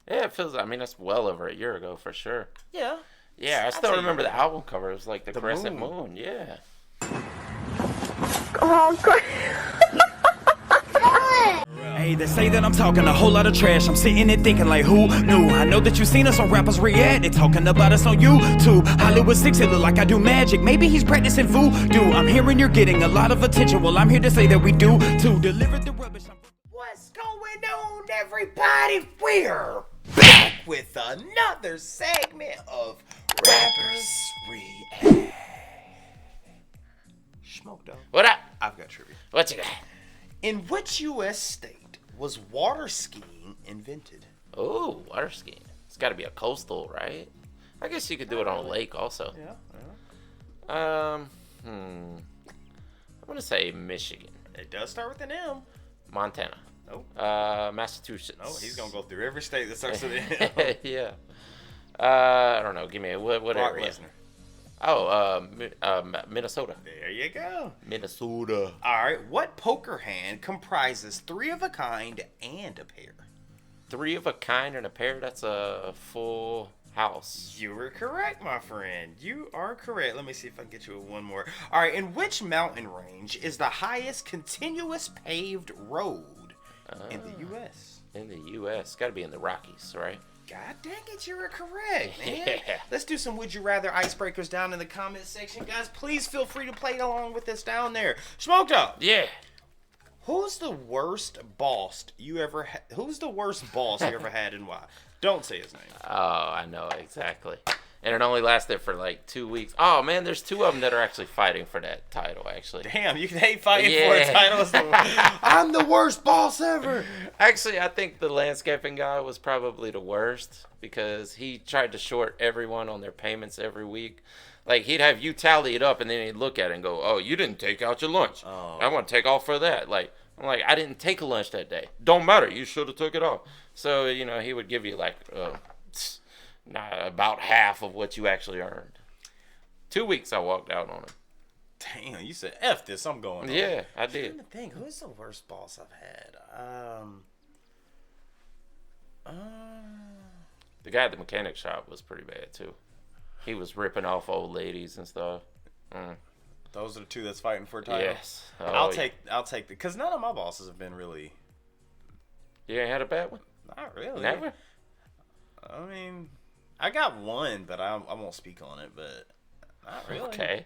Yeah, it feels. I mean, that's well over a year ago for sure. Yeah. Yeah, I I'd still say remember you're the right. album cover. It was like the crescent moon. moon. Yeah. Oh, God. Hey, they say that I'm talking a whole lot of trash. I'm sitting there thinking like, who knew? I know that you seen us on rappers react. They talking about us on YouTube. Hollywood 6, it look like I do magic. Maybe he's practicing voodoo. I'm hearing you're getting a lot of attention. Well, I'm here to say that we do to deliver the rubbish. What's going on, everybody? We're back with another segment of Rappers React. Smoke Dog. What up? I've got trivia. What you got? In which U.S. state was water skiing invented? Oh, water skiing. It's got to be a coastal, right? I guess you could do it on a lake also. Yeah. I'm gonna say Michigan, It does start with an M. Montana, Nope. Massachusetts. Oh, he's gonna go through every state that starts with an M. Yeah. I don't know. Give me what Brock area? Lesnar. Oh, Minnesota. There you go. Minnesota. All right. What poker hand comprises 3 of a kind and a pair? 3 of a kind and a pair. That's a full house. You were correct, my friend. You are correct. Let me see if I can get you one more. All right. In which mountain range is the highest continuous paved road in the U.S.? In the U.S. Got to be in the Rockies, right? God dang it, you were correct, man. Yeah. Let's do some Would You Rather icebreakers down in the comment section. Guys, please feel free to play along with us down there. Smoked Up. Yeah. Who's the worst boss you ever had? Who's the worst boss you ever had and why? Don't say his name. Oh, I know exactly. And it only lasted for like 2 weeks. Oh man, there's 2 of them that are actually fighting for that title. Actually, Damn, you can hate fighting for a Yeah. title. I'm the worst boss ever. actually, I think the landscaping guy was probably the worst because he tried to short everyone on their payments every week. Like he'd have you tally it up, and then he'd look at it and go, "Oh, you didn't take out your lunch. Oh. I want to take off for that." Like I'm like, I didn't take a lunch that day. Don't matter. You should have took it off. So he would give you like. About half of what you actually earned. 2 weeks I walked out on it. Damn, you said F this, I'm going home. Yeah, I I'm did. trying to think, who's the worst boss I've had? The guy at the mechanic shop was pretty bad too. He was ripping off old ladies and stuff. Those are the 2 that's fighting for a title. Yes. Oh, I'll take because none of my bosses have been really. You ain't had a bad one? Not really. Never? I mean, I got one, but I won't speak on it. But not really. Okay.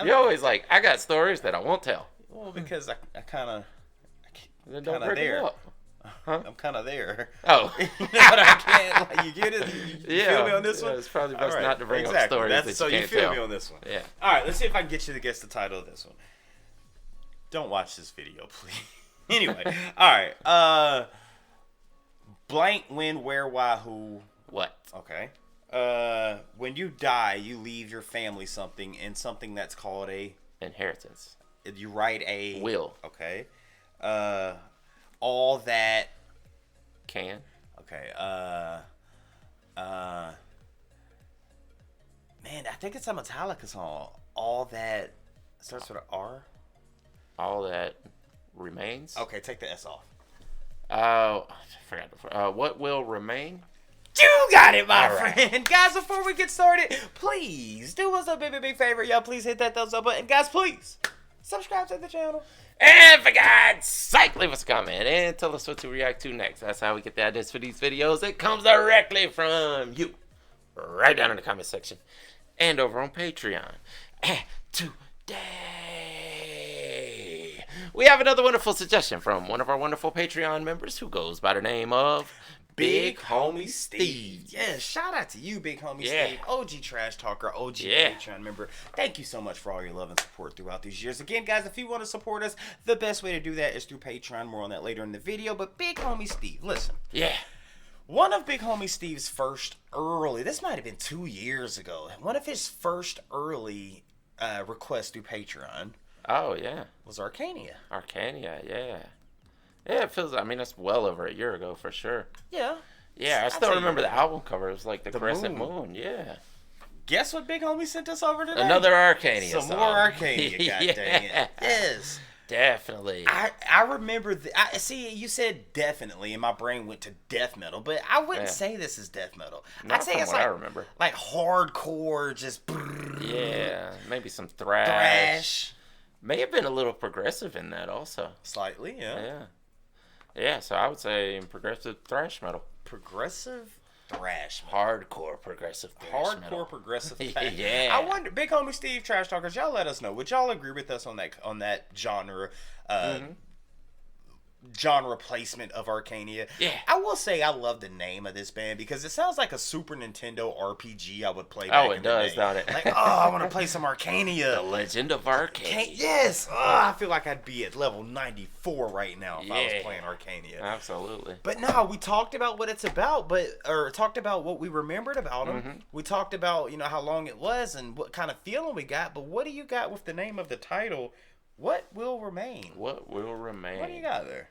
You're always like, I got stories that I won't tell. Well, because I kind of Then don't kinda bring there. them up. Huh? I'm kind of there. Oh. You know what I can't. Like, you get it. You feel me on this one? It's probably best All right, not to bring up exactly. stories that so you can't feel tell. me on this one. Yeah. All right, let's see if I can get you to guess the title of this one. Don't watch this video, please. Anyway, all right. Blank, when, where, why, who. What? Okay. When you die, you leave your family something, and something that's called a. Inheritance. You write a Will. Okay. All that. Can. Okay. Man, I think it's a Metallica song. All that starts with an R. All that remains. Okay, take the S off. Oh, I forgot. What will remain? You got it, my All right. friend. Guys, before we get started, please do us a big favor. Y'all, please hit that thumbs up button. Guys, please subscribe to the channel. And for God's sake, leave us a comment and tell us what to react to next. That's how we get the ideas for these videos. It comes directly from you. Right down in the comment section. And over on Patreon. And today, we have another wonderful suggestion from one of our wonderful Patreon members who goes by the name of Big Homie Steve. Yeah, shout out to you, Big Homie Yeah. Steve. OG Trash Talker, OG Yeah. Patreon member. Thank you so much for all your love and support throughout these years. Again, guys, if you want to support us, the best way to do that is through Patreon. More on that later in the video. But Big Homie Steve, listen. Yeah. One of Big Homie Steve's first early, this might have been 2 years ago, one of his first early requests through Patreon Oh, yeah. was Arcania. Arcania, yeah. Yeah, it feels, I mean, that's well over a year ago for sure. Yeah. Yeah, I I'd still say remember you're the album cover. It was like the The crescent moon. moon. Yeah. Guess what Big Homie sent us over today? Another Arcania Some song. more Arcania, god dang Yeah. it. Yes. Definitely. I remember. See, you said definitely, and my brain went to death metal, but I wouldn't say this is death metal. Not I'd say from it's what I like remember. like hardcore, just Yeah, maybe some thrash. thrash. May have been a little progressive in that also. Slightly, yeah. Yeah, so I would say progressive thrash metal. Progressive thrash metal. Hardcore progressive thrash metal. Hardcore progressive thrash. Yeah. I wonder, Big Homie Steve, Trash Talkers, y'all let us know. Would y'all agree with us on that genre? Genre placement of Arcania. Yeah. I will say I love the name of this band because it sounds like a Super Nintendo RPG I would play back in the day. Oh, it does, don't it? Like, I want to play some The Arcania. Legend of Arcania. Yes. I feel like I'd be at level 94 right now if I was Yeah. playing Arcania. Absolutely. But no, we talked about what it's about, or talked about what we remembered about them. We talked about, how long it was and what kind of feeling we got. But what do you got with the name of the title? What will remain? What will remain? What do you got there?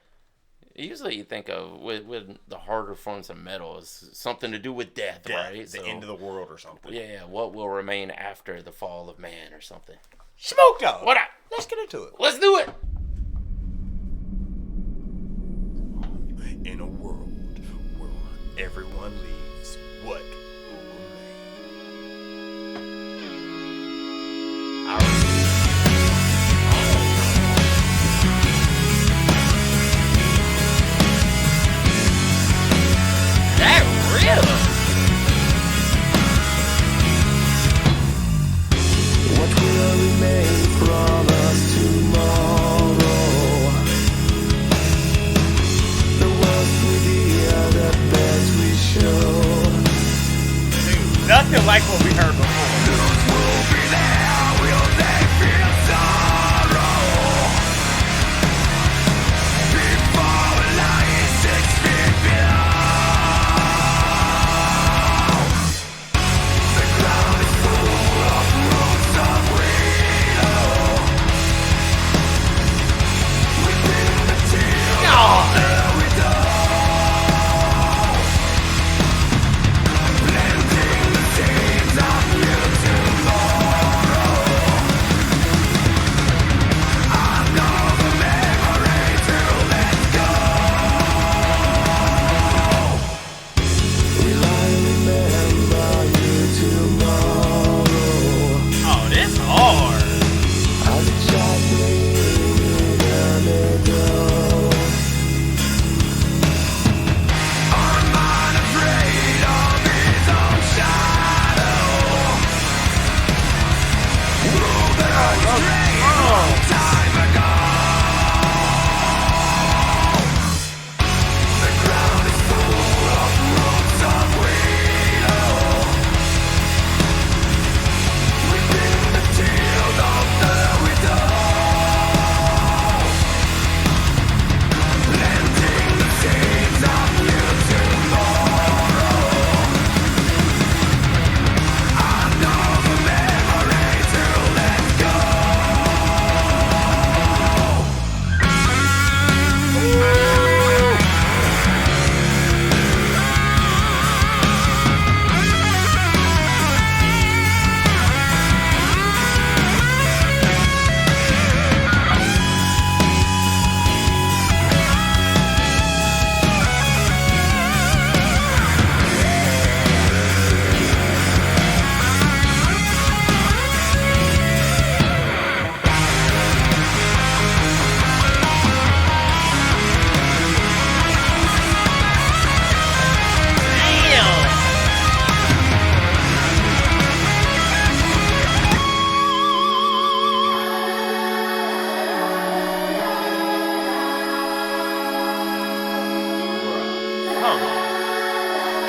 Usually you think of with the harder forms of metal is something to do with death, right? The end of the world or something. Yeah, what will remain after the fall of man or something. Smoke Dog. What up? Let's get into it. Let's do it. In a world where everyone leaves, what will remain? That real. What will remain from us tomorrow? The worst will be the best we show. Dude, nothing like what we heard before. We'll be there, will they feel sorrow? Before lying 6 feet below. The ground is full of roots of willow. Within the teal of the widow. Planting the seeds of new tomorrow. I know the memory to let go. Will I remember you tomorrow? Oh, this hard. As a child playing in a meadow. I'm unafraid of his own shadow. Rule that I strayed long time ago. The ground is full of roots of willow. Within the teal of the widow. Planting the seeds of new tomorrow. I know the memory to let go.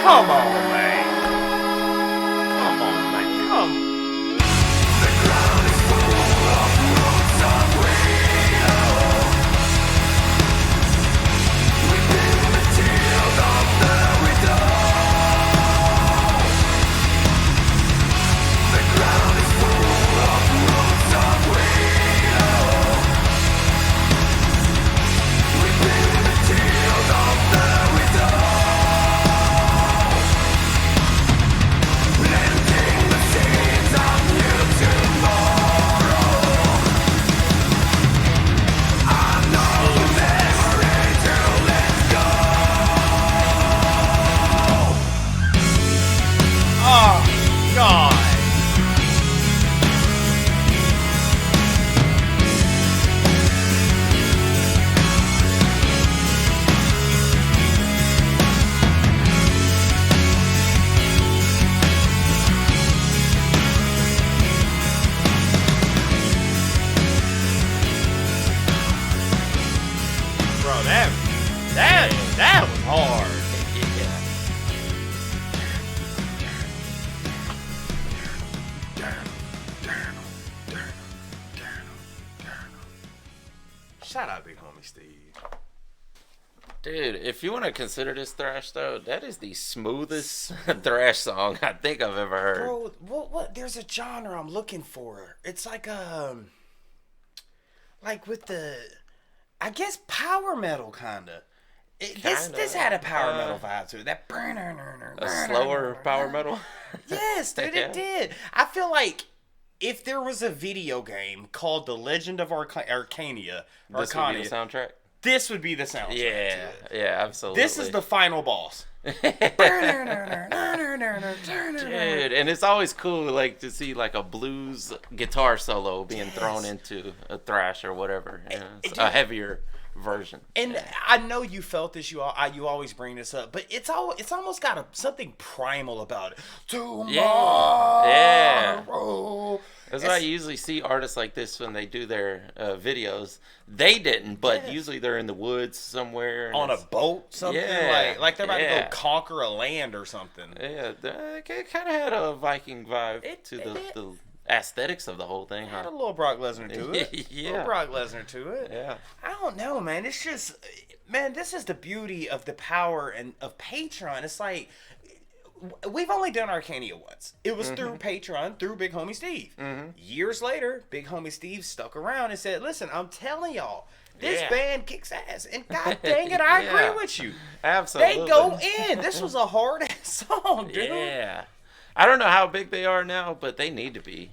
Come on, man. Come on, man. Come. The ground is full of roots of willow. Within the teal of the widow. The ground is full of roots of willow. Within the teal of the widow. Steve. Dude, if you want to consider this thrash though, that is the smoothest thrash song I think I've ever heard. Bro, what? There's a genre I'm looking for. It's like with the, I guess power metal kinda. This had a power metal vibe to it. That a slower power metal. Yes, dude, it did. I feel like if there was a video game called The Legend of Arcania, This would be the soundtrack. this would be the soundtrack. Yeah, yeah, absolutely. This is the final boss. Dude, and it's always cool, like, to see like a blues guitar solo being thrown into a thrash or whatever. You know, it's a heavier version. And I know you felt this. You always bring this up, but it's almost got something primal about it. Tomorrow. Yeah. That's why I usually see artists like this when they do their videos. They didn't, but usually they're in the woods somewhere. On a boat, something like they're about to go conquer a land or something. Yeah, it kind of had a Viking vibe to the aesthetics of the whole thing, huh? Had a little Brock Lesnar to it. Yeah. Little Brock Lesnar to it. Yeah. I don't know, man. It's just, man, this is the beauty of the power and of Patreon. It's like, we've only done Arcania once. It was through Patreon, through Big Homie Steve. Years later, Big Homie Steve stuck around and said, listen, I'm telling y'all, this band kicks ass. And god dang it, I agree with you. Absolutely. They go in. This was a hard-ass song, dude. Yeah. I don't know how big they are now, but they need to be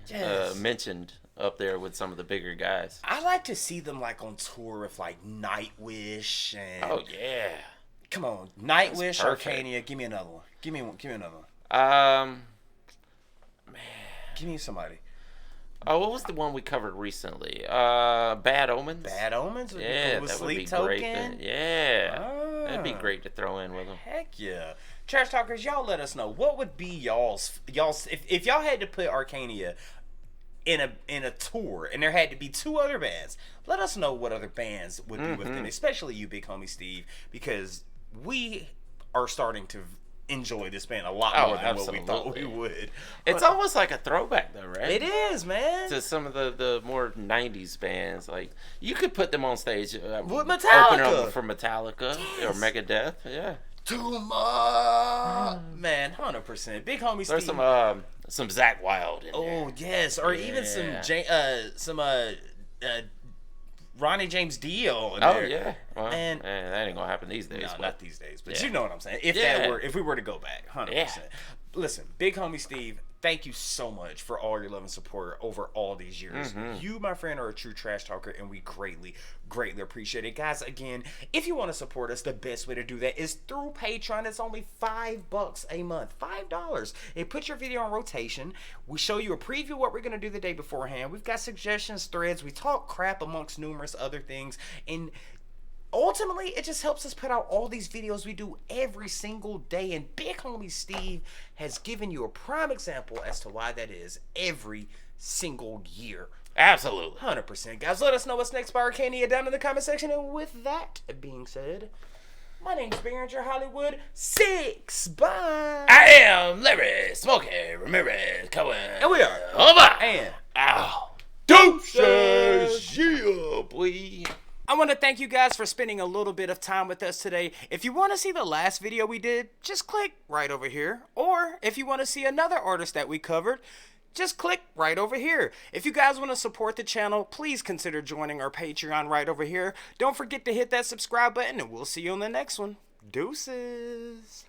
mentioned up there with some of the bigger guys. I like to see them like on tour with like Nightwish and... Oh, yeah. Come on, Nightwish, Arcania. Give me another one. Give me another one. Man. Give me somebody. Oh, what was the one we covered recently? Bad Omens? Bad Omens? Yeah, with that would be Sleep great. Token? That'd be great to throw in with them. Heck yeah. Trash Talkers, y'all let us know. What would be y'all's if y'all had to put Arcania in a tour and there had to be two other bands, let us know what other bands would be with them, especially you, Big Homie Steve, because we are starting to enjoy this band a lot more than what we thought we would. It's almost like a throwback though, right? It is, man. To some of the more 90s bands. Like, you could put them on stage with Metallica. Open up for Metallica or Megadeth. Yeah. Tomorrow. Man, 100%. Big Homie Steve. There's some Zakk Wylde in there. Oh, yes. Or even some Ronnie James Dio in there. Oh, yeah. Well, and that ain't gonna happen these days. No, but not these days. But you know what I'm saying. If we were to go back, 100%. Yeah. Listen, Big Homie Steve, thank you so much for all your love and support over all these years. You, my friend, are a true trash talker, and we greatly, greatly appreciate it. Guys, again, if you want to support us, the best way to do that is through Patreon. It's only $5 a month. $5. It puts your video on rotation. We show you a preview of what we're going to do the day beforehand. We've got suggestions, threads. We talk crap amongst numerous other things. And ultimately, it just helps us put out all these videos we do every single day. And Big Homie Steve has given you a prime example as to why that is every single year. Absolutely. 100%. Guys, let us know what's next by Arcania down in the comment section. And with that being said, my name's Behringer Hollywood 6. Bye. I am Larry Smokey Ramirez Cohen. And we are over. And ow. Deuces. Yeah, boy. I want to thank you guys for spending a little bit of time with us today. If you want to see the last video we did, just click right over here. Or if you want to see another artist that we covered, just click right over here. If you guys want to support the channel, please consider joining our Patreon right over here. Don't forget to hit that subscribe button, and we'll see you on the next one. Deuces.